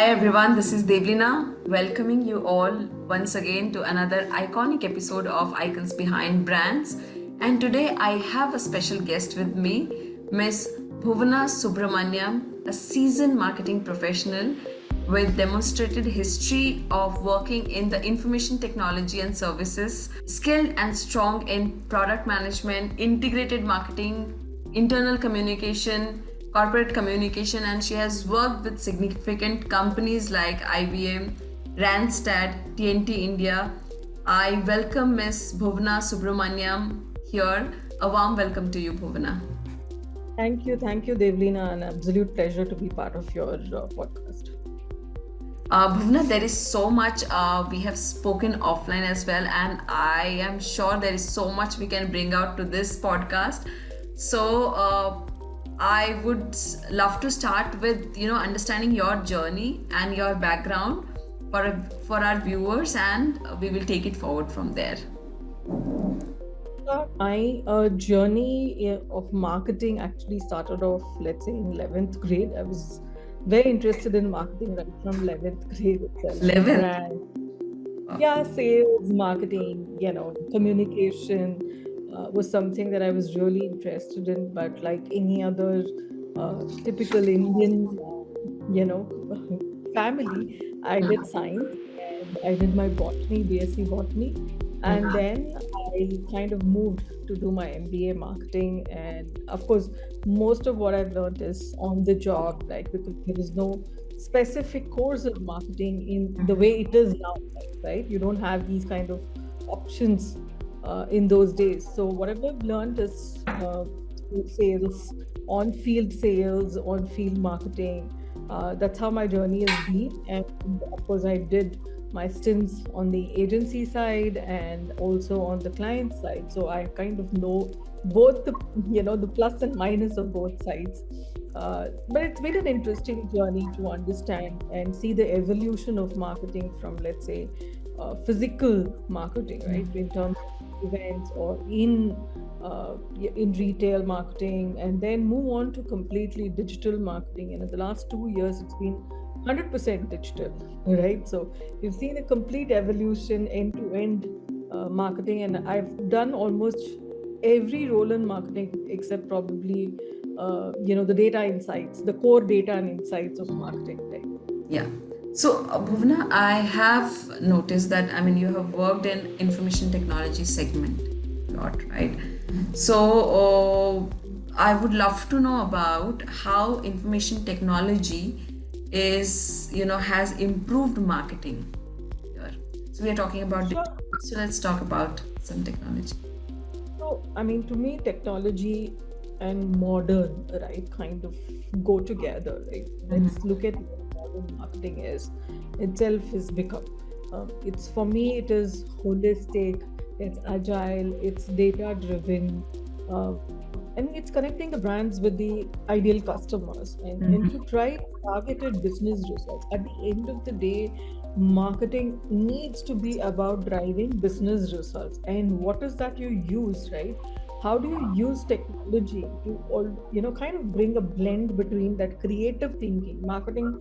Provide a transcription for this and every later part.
everyone, this is Devlina welcoming you all once again to another iconic episode of Icons Behind Brands. And today I have a special guest with me, Miss Bhuvana Subramanyan, a seasoned marketing professional with demonstrated history of working in the information technology and services, skilled and strong in product management, integrated marketing, internal communication, corporate communication, and she has worked with significant companies like IBM, Randstad, TNT India. I welcome Miss Bhuvana Subramanyan here. A warm welcome to you, Bhuvana. Thank you, Devlina. An absolute pleasure to be part of your podcast. Bhuvana, there is so much we have spoken offline as well, and I am sure there is so much we can bring out to this podcast. So, I would love to start with understanding your journey and your background for our viewers, and we will take it forward from there. My journey of marketing actually started off, let's say, in 11th grade. I was very interested in marketing right from 11th grade itself. 11th. Brand, yeah, sales, marketing, communication was something that I was really interested in. But like any other typical Indian, family, I did science and I did my botany, BSc botany. And then I kind of moved to do my MBA marketing. And of course, most of what I've learned is on the job, right? Because there is no specific course of marketing in the way it is now, right? You don't have these kind of options in those days. So whatever I've learned is sales, on-field sales, on-field marketing. That's how my journey has been. And of course, I did my stints on the agency side and also on the client side. So I kind of know both the plus and minus of both sides. But it's been an interesting journey to understand and see the evolution of marketing from, let's say, physical marketing, right, in terms of events or in retail marketing, and then move on to completely digital marketing. And in the last 2 years, it's been 100% digital, right? So you've seen a complete evolution end-to-end marketing, and I've done almost every role in marketing except probably the data insights, the core data and insights of marketing, right? Yeah. So, Bhuvana, I have noticed that you have worked in information technology segment a lot, right? So, I would love to know about how information technology is has improved marketing here. So we are talking about Sure. so let's talk about some technology. So, to me, technology and modern, right, kind of go together, right? Let's look at what modern marketing is itself is become. It's for me, it is holistic, it's agile, it's data driven, and it's connecting the brands with the ideal customers and to try targeted business results. At the end of the day, marketing needs to be about driving business results. And what is that you use, right? How do you use technology to kind of bring a blend between that creative thinking? Marketing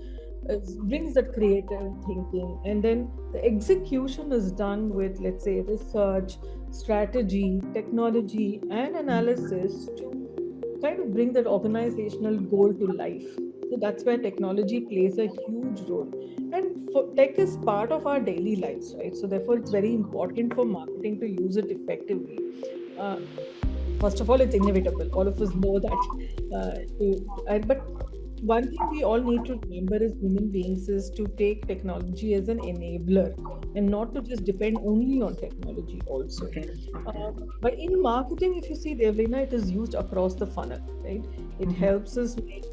brings that creative thinking, and then the execution is done with, let's say, research, strategy, technology, and analysis to kind of bring that organizational goal to life. So that's where technology plays a huge role. And tech is part of our daily lives, right? So therefore, it's very important for marketing to use it effectively. Uh, First of all, it's inevitable. All of us know that. But one thing we all need to remember as human beings is to take technology as an enabler and not to just depend only on technology also. Okay. But in marketing, if you see, Devlina, it is used across the funnel, right? It helps us make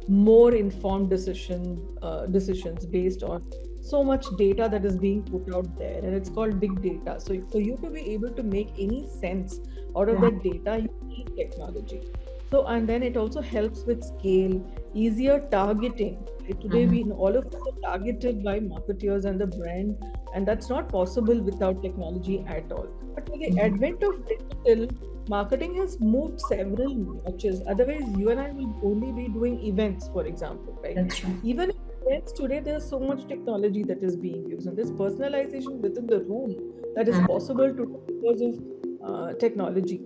more informed decisions based on so much data that is being put out there, and it's called big data. So for you to be able to make any sense out of that data, you need technology. So, and then it also helps with scale, easier targeting. Right? Today, we all of us are targeted by marketers and the brand, and that's not possible without technology at all. But with the advent of digital, marketing has moved several notches. Otherwise, you and I will only be doing events, for example, right? That's right. Even if Yes, today there's so much technology that is being used, and this personalization within the room that is possible to because of technology.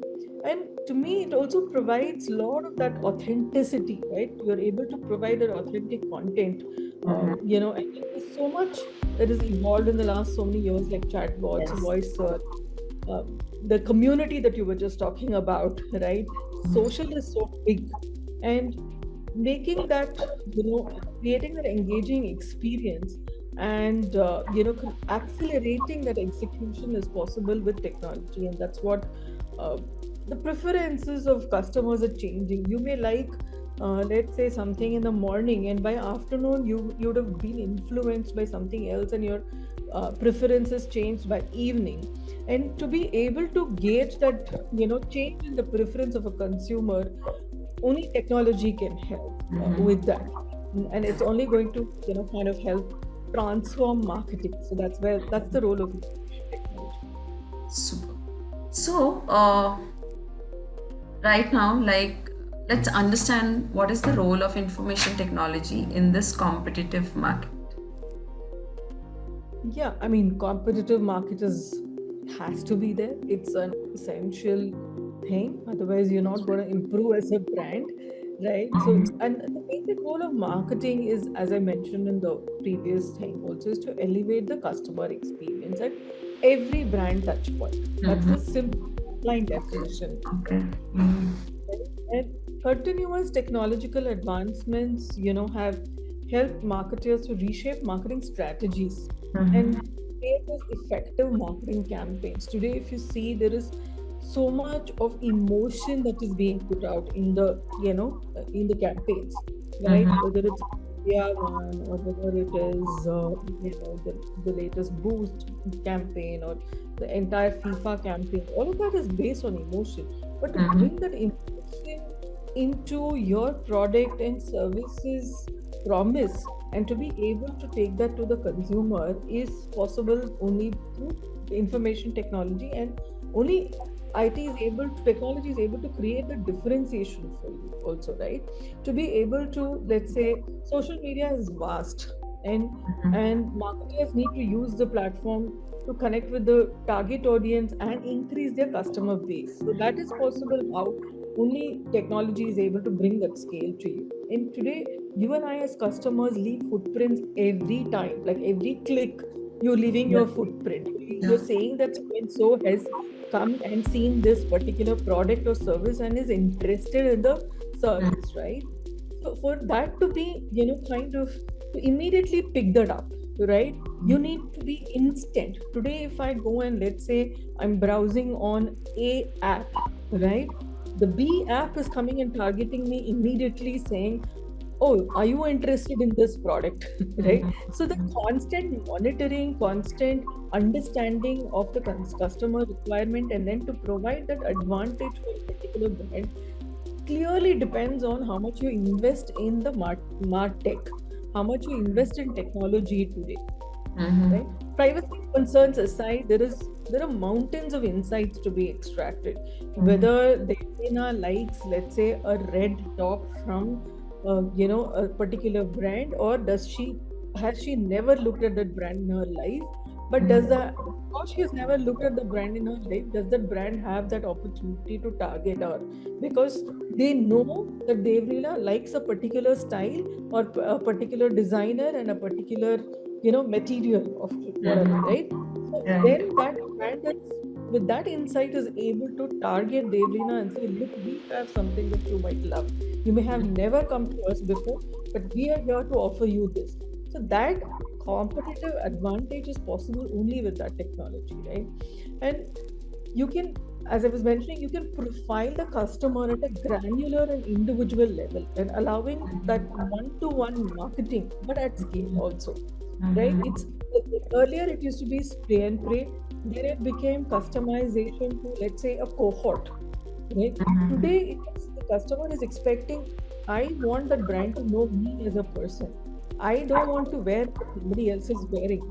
And to me, it also provides a lot of that authenticity, right? You're able to provide that authentic content, and there's so much that has evolved in the last so many years, like chatbots, Yes. voice search, uh, the community that you were just talking about, right? Social is so big, and making that, creating that engaging experience and, accelerating that execution is possible with technology. And that's what uh, the preferences of customers are changing. You may like, let's say, something in the morning, and by afternoon, you would have been influenced by something else, and your preferences changed by evening. And to be able to gauge that, change in the preference of a consumer, only technology can help with that. And it's only going to, kind of help transform marketing. So that's the role of information technology. Super. So, right now, like, let's understand what is the role of information technology in this competitive market. Yeah, I mean, competitive market has to be there. It's an essential thing. Otherwise, you're not going to improve as a brand, right? So, and the basic role of marketing is, as I mentioned in the previous thing, also is to elevate the customer experience at every brand touch point. That's the simple line definition. Okay. And continuous technological advancements, have helped marketers to reshape marketing strategies and create those effective marketing campaigns. Today, if you see, there is so much of emotion that is being put out in the, in the campaigns, right? Whether it's yeah one, or whether it is, the latest Boost campaign, or the entire FIFA campaign, all of that is based on emotion. But to bring that emotion into your product and services promise, and to be able to take that to the consumer, is possible only through information technology. And only technology is able to create the differentiation for you also, right? To be able to, let's say, social media is vast, and marketers need to use the platform to connect with the target audience and increase their customer base. So that is possible how only technology is able to bring that scale to you. And today, you and I as customers leave footprints every time, like every click, you're leaving your footprint. You're saying that so and so has come and seen this particular product or service and is interested in the service, right? So for that to be, kind of to immediately pick that up, right? You need to be instant. Today, if I go and, let's say, I'm browsing on A app, right? The B app is coming and targeting me immediately, saying, oh, are you interested in this product? Right? So the constant monitoring, constant understanding of the customer requirement, and then to provide that advantage for a particular brand, clearly depends on how much you invest in the martech, how much you invest in technology today. Right? Privacy concerns aside, there are mountains of insights to be extracted. Whether Devina likes, let's say, a red top from, a particular brand, or has she never looked at that brand in her life? But because she has never looked at the brand in her life, does that brand have that opportunity to target her? Because they know that Devrila likes a particular style, or a particular designer, and a particular, material of whatever, right? So then that brand with that insight is able to target Devrina and say, look, we have something that you might love. You may have never come to us before, but we are here to offer you this. So that competitive advantage is possible only with that technology, right? And you can, as I was mentioning, you can profile the customer at a granular and individual level, and allowing that one-to-one marketing, but at scale also, right? It's earlier it used to be spray and pray, then it became customization to, let's say, a cohort, right? Today, the customer is expecting, I want that brand to know me as a person. I don't want to wear what somebody else is wearing.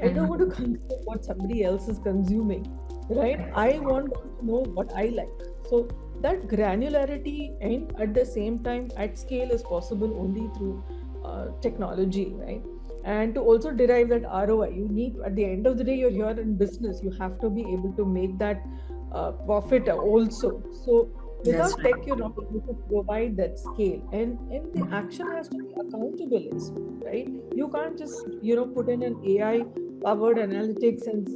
I don't want to consume what somebody else is consuming, right? I want them to know what I like. So that granularity, and at the same time at scale, is possible only through technology, right? And to also derive that ROI, you need, at the end of the day, you're here in business, you have to be able to make that profit also. So That's without right. tech, you're not able to provide that scale, and the action has to be accountable as well, right? You can't just put in an AI powered analytics and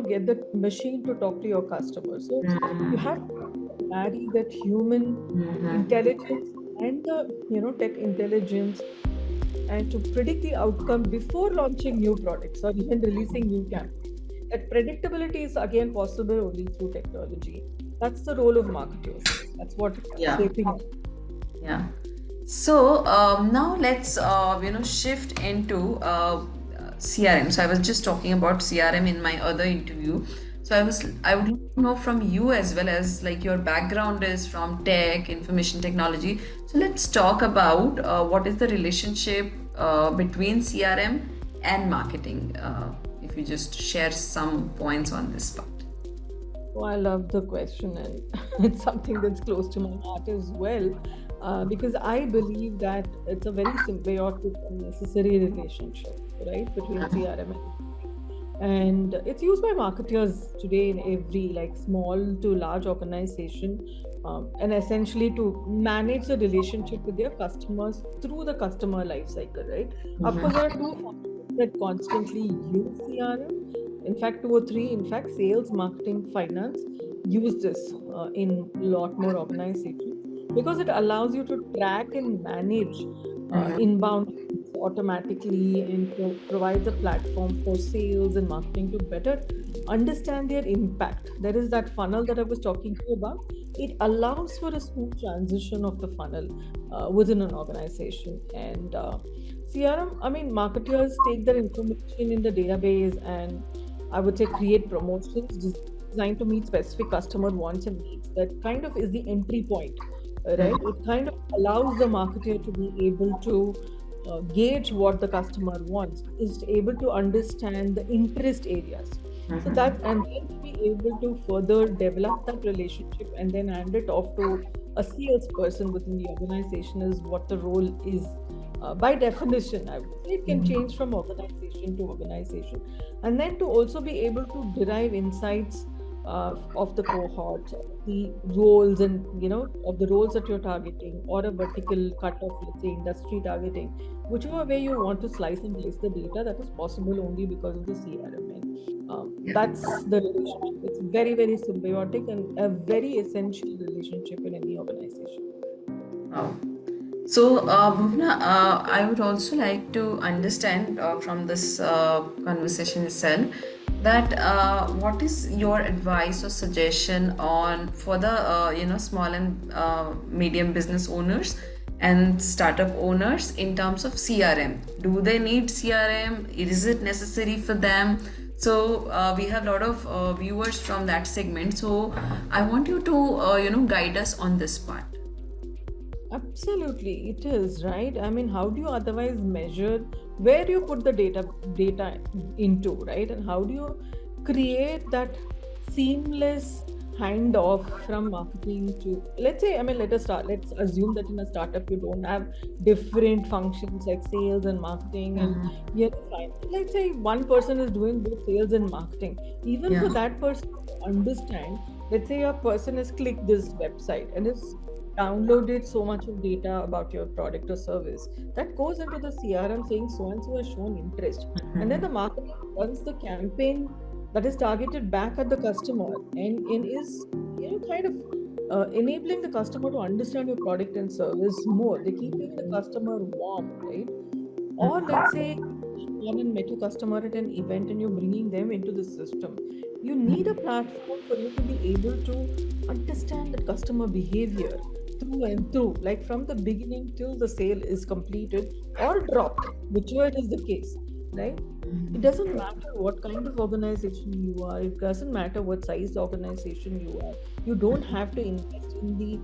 get the machine to talk to your customers. So you have to marry that human intelligence and the tech intelligence, and to predict the outcome before launching new products or even releasing new campaigns. That predictability is again possible only through technology. That's the role of marketers. That's what Yeah. shaping up. Yeah. So now let's shift into CRM. So I was just talking about CRM in my other interview. So I would like to know from you as well, as like your background is from tech, information technology. So let's talk about what is the relationship between CRM and marketing. If you just share some points on this part. Oh, I love the question, and it's something that's close to my heart as well, because I believe that it's a very symbiotic and necessary relationship, right, between CRM and it's used by marketers today in every like small to large organization, and essentially to manage the relationship with their customers through the customer life cycle, right? Of course, there are two functions that constantly use CRM. In fact, two or three. In fact, sales, marketing, finance use this in a lot more organizations, because it allows you to track and manage inbound leads automatically, and provides a platform for sales and marketing to better understand their impact. There is that funnel that I was talking to you about. It allows for a smooth transition of the funnel within an organization. And CRM, I mean, marketers take their information in the database and I would say create promotions designed to meet specific customer wants and needs. That kind of is the entry point, right? It kind of allows the marketer to be able to gauge what the customer wants, is able to understand the interest areas. So that, and then to be able to further develop that relationship and then hand it off to a salesperson within the organization is what the role is. By definition, I would say it can change from organization to organization. And then to also be able to derive insights of the cohort, the roles, and of the roles that you're targeting, or a vertical cutoff, let's say industry targeting, whichever way you want to slice and dice the data, that is possible only because of the CRM. And that's the relationship. It's very, very symbiotic and a very essential relationship in any organization. Wow. So, Bhuvna, I would also like to understand from this conversation itself that what is your advice or suggestion on for the small and medium business owners and startup owners in terms of CRM? Do they need CRM? Is it necessary for them? So we have a lot of viewers from that segment. So I want you to guide us on this part. Absolutely, it is, right? I mean, how do you otherwise measure where you put the data into, right? And how do you create that seamless handoff from marketing to, let's say, I mean, let's assume that in a startup you don't have different functions like sales and marketing, and fine. Let's say one person is doing both sales and marketing. Even for that person to understand, let's say a person has clicked this website and is downloaded so much of data about your product or service, that goes into the CRM saying so and so has shown interest, and then the marketer runs the campaign that is targeted back at the customer, and is kind of enabling the customer to understand your product and service more. They're keeping the customer warm, right? Or let's say you gone and met your customer at an event and you're bringing them into the system. You need a platform for you to be able to understand the customer behavior through and through, like from the beginning till the sale is completed or dropped, whichever is the case, right? It doesn't matter what kind of organization you are, it doesn't matter what size organization you are. You don't have to invest in the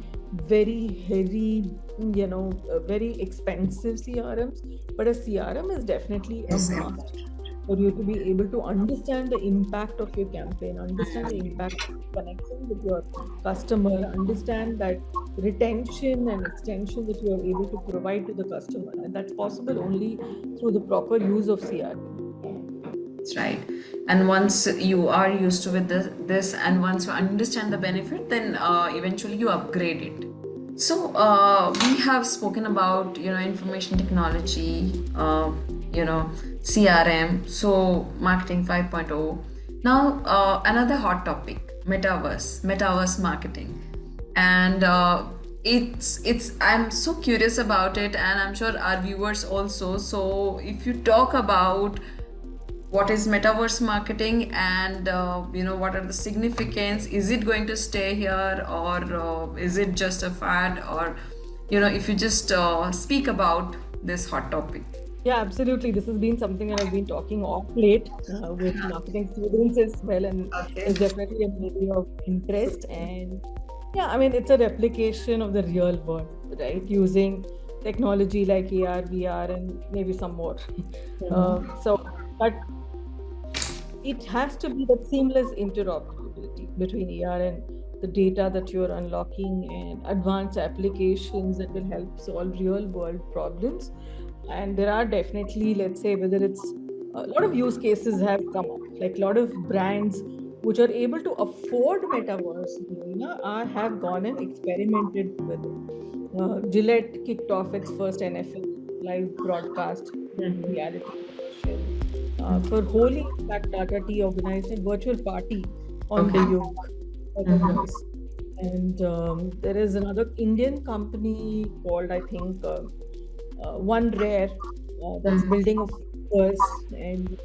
very heavy, very expensive CRMs, but a CRM is definitely a Yes. must. for you to be able to understand the impact of your campaign, understand the impact of connection with your customer, understand that retention and extension that you are able to provide to the customer. And that's possible only through the proper use of CRM. That's right. And once you are used to with this, and once you understand the benefit, then eventually you upgrade it. So we have spoken about information technology, CRM, so marketing 5.0. Now another hot topic, metaverse marketing, and it's I'm so curious about it, and I'm sure our viewers also. So if you talk about what is metaverse marketing, and what are the significance, is it going to stay here, or is it just a fad, or if you just speak about this hot topic. Yeah, absolutely. This has been something that I've been talking off late with marketing students as well, and it's definitely an area of interest. And yeah, I mean, it's a replication of the real world, right? Using technology like AR, VR, and maybe some more. But it has to be that seamless interoperability between AR and the data that you're unlocking, and advanced applications that will help solve real world problems. And there are definitely, let's say, whether it's a lot of use cases have come up, like a lot of brands which are able to afford metaverse, have gone and experimented with it. Gillette kicked off its first NFL live broadcast reality show. For Holi, Tata Tea organized a virtual party on the Yog. And there is another Indian company called, I think, One Rare, that's building of figures, and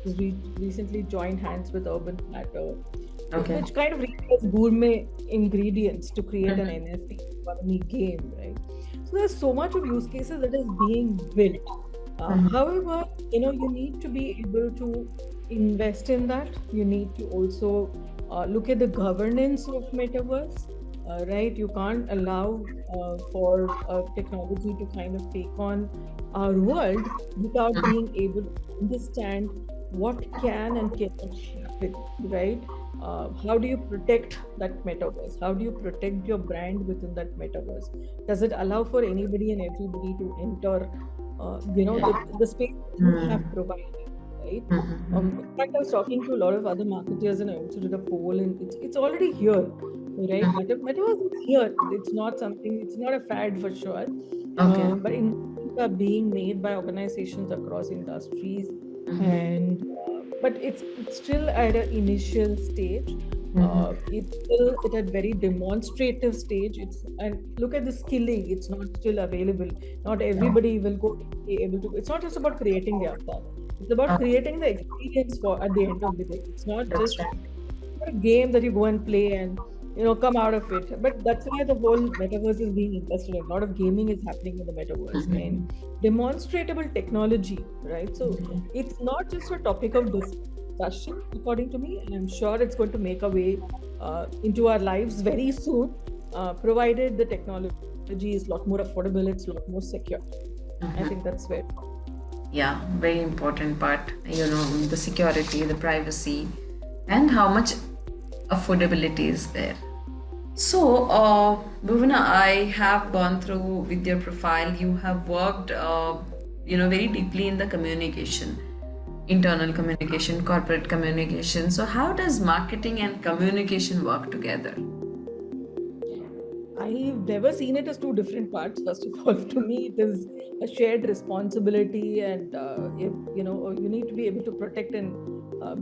recently joined hands with Urban Platter, which kind of requires gourmet ingredients to create an NFT economy game, right? So there's so much of use cases that is being built. However, you need to be able to invest in that. You need to also look at the governance of metaverse, right? You can't allow for technology to kind of take on our world without being able to understand what can and cannot happen, right? How do you protect that metaverse? How do you protect your brand within that metaverse? Does it allow for anybody and everybody to enter the space you have provided, right? In fact, I was talking to a lot of other marketers, and I also did a poll, and it's already here, right? Metaverse is here. It's not a fad for sure. But are being made by organizations across industries, and but it's still at an initial stage. It's still at a very demonstrative stage. And look at the skilling, it's not still available. Not everybody will be able to. It's not just about creating the avatar, it's about creating the experience for at the end of the day. It's not just a game that you go and play and come out of it. But that's why the whole metaverse is being invested in. A lot of gaming is happening in the metaverse, and demonstratable technology, right? So it's not just a topic of discussion, according to me, and I'm sure it's going to make a way into our lives very soon, provided the technology is a lot more affordable, it's a lot more secure. I think that's where. Yeah, very important part, the security, the privacy, and how much affordability is there. So, Bhuvana, I have gone through with your profile. You have worked, very deeply in the communication, internal communication, corporate communication. So, how does marketing and communication work together? I've never seen it as two different parts. First of all, to me, it is a shared responsibility, and you need to be able to protect and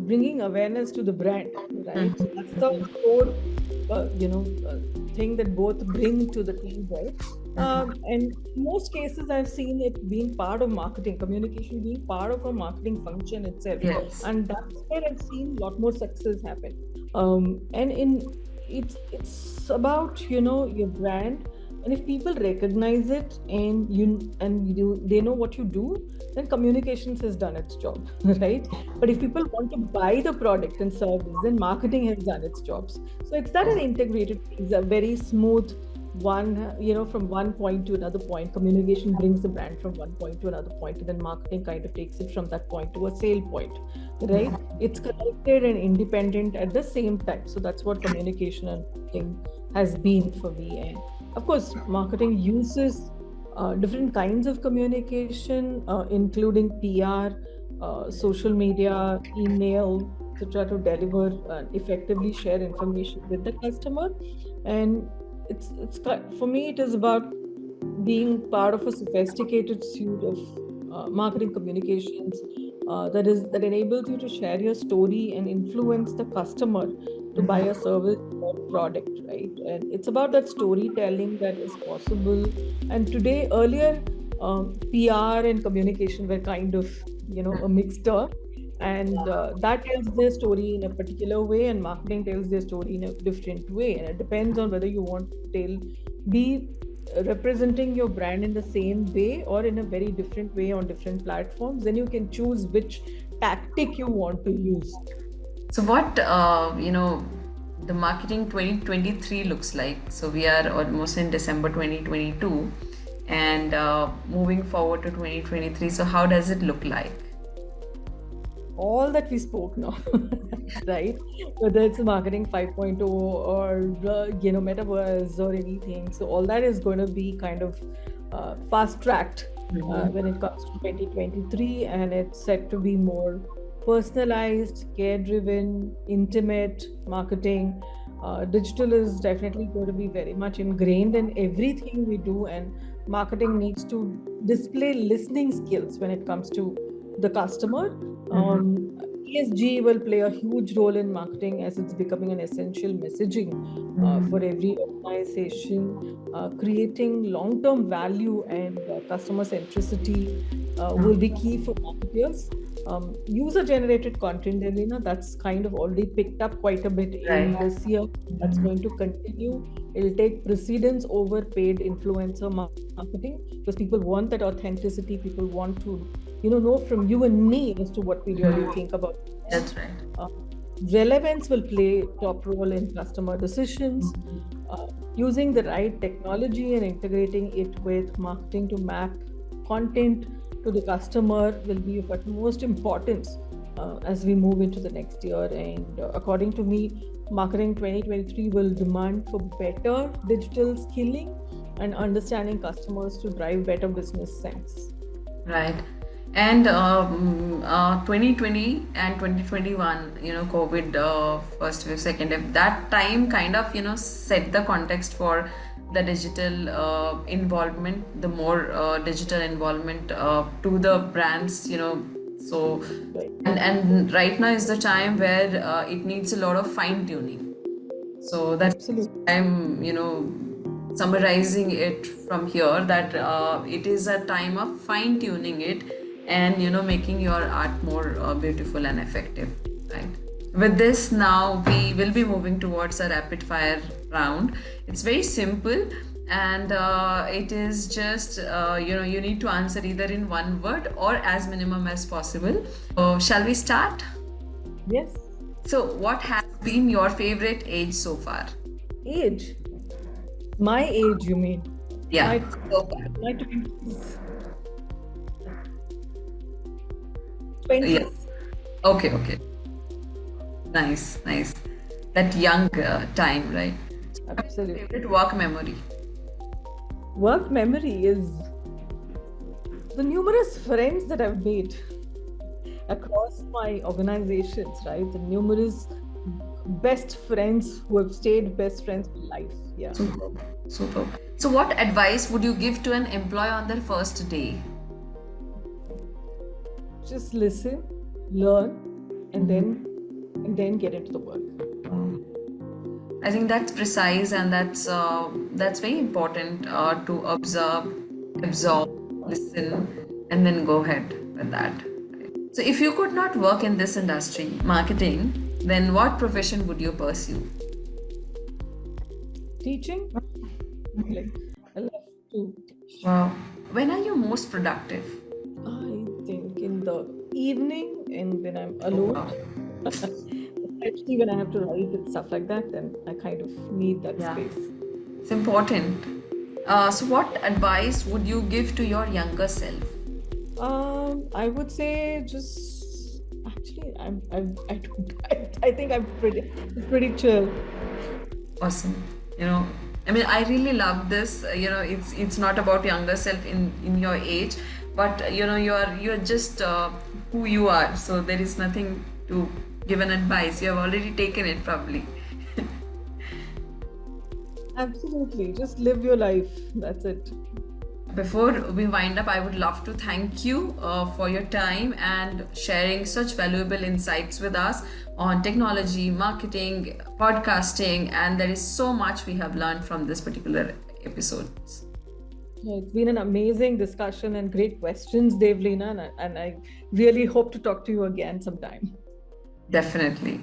bringing awareness to the brand, right? So that's the core, thing that both bring to the team, right? And in most cases, I've seen it being part of marketing, communication being part of a marketing function itself, and that's where I've seen a lot more success happen. It's about your brand, and if people recognize it and they know what you do, then communications has done its job, right? But if people want to buy the product and service, then marketing has done its jobs. So it's that an integrated, it's a very smooth from one point to another point. Communication brings the brand from one point to another point, and then marketing kind of takes it from that point to a sale point, right? It's connected and independent at the same time. So that's what communication and marketing has been for me. And of course, marketing uses different kinds of communication, including PR, social media, email, etc., to deliver and effectively share information with the customer. And for me, it is about being part of a sophisticated suite of marketing communications that enables you to share your story and influence the customer to buy a service or product, right? And it's about that storytelling that is possible. And earlier, PR and communication were kind of a mixed term, and that tells their story in a particular way, and marketing tells their story in a different way. And it depends on whether you want to be representing your brand in the same way or in a very different way on different platforms. Then you can choose which tactic you want to use. So what the marketing 2023 looks like. So we are almost in December 2022 and moving forward to 2023. So how does it look like? All that we spoke now, right? Whether it's marketing 5.0 or metaverse or anything. So all that is going to be kind of fast tracked when it comes to 2023, and it's set to be more personalized, care driven, intimate marketing. Digital is definitely going to be very much ingrained in everything we do, and marketing needs to display listening skills when it comes to the customer. ESG will play a huge role in marketing, as it's becoming an essential messaging for every organization. Creating long-term value and customer centricity will be key for marketers. User-generated content, Elena, that's kind of already picked up quite a bit in this year. That's going to continue. It'll take precedence over paid influencer marketing, because people want that authenticity. People want to know from you and me as to what we really think about it. That's right. Relevance will play top role in customer decisions. Using the right technology and integrating it with marketing to map content to the customer will be of utmost importance as we move into the next year. And according to me, marketing 2023 will demand for better digital skilling and understanding customers to drive better business sense. Right. And 2020 and 2021, COVID first wave, second wave, that time kind of, set the context for the digital involvement, the more digital involvement to the brands, so and right now is the time where it needs a lot of fine tuning. So that's Absolutely. I'm summarizing it from here, that it is a time of fine tuning it and making your art more beautiful and effective, right? With this, now we will be moving towards a rapid fire round. It's very simple, and it is just you need to answer either in one word or as minimum as possible. So shall we start? Yes. So what has been your favorite age so far? Age? My age, you mean? Yeah. My 20s. Yeah. Okay. Nice. That young time, right? Absolutely. Favorite work memory? Work memory is the numerous friends that I've made across my organizations, right? The numerous best friends who have stayed best friends for life. Yeah. Super. So what advice would you give to an employee on their first day? Just listen, learn, and then get into the work. I think that's precise, and that's very important to observe, absorb, listen, and then go ahead with that. So if you could not work in this industry, marketing, then what profession would you pursue? Teaching. I love to teach. Wow. When are you most productive? I think in the evening and when I'm alone. Especially when I have to write and stuff like that, then I kind of need that space. It's important. So, what advice would you give to your younger self? I would say just actually, I don't, I think I'm pretty chill. Awesome. You know, I mean, I really love this. It's not about younger self in your age, but you're just who you are. So there is nothing to give an advice. You have already taken it probably. Absolutely, just live your life. That's it. Before we wind up, I would love to thank you for your time and sharing such valuable insights with us on technology, marketing, podcasting, and there is so much we have learned from this particular episode. Yeah, it's been an amazing discussion and great questions, Devlina, and I really hope to talk to you again sometime. Definitely.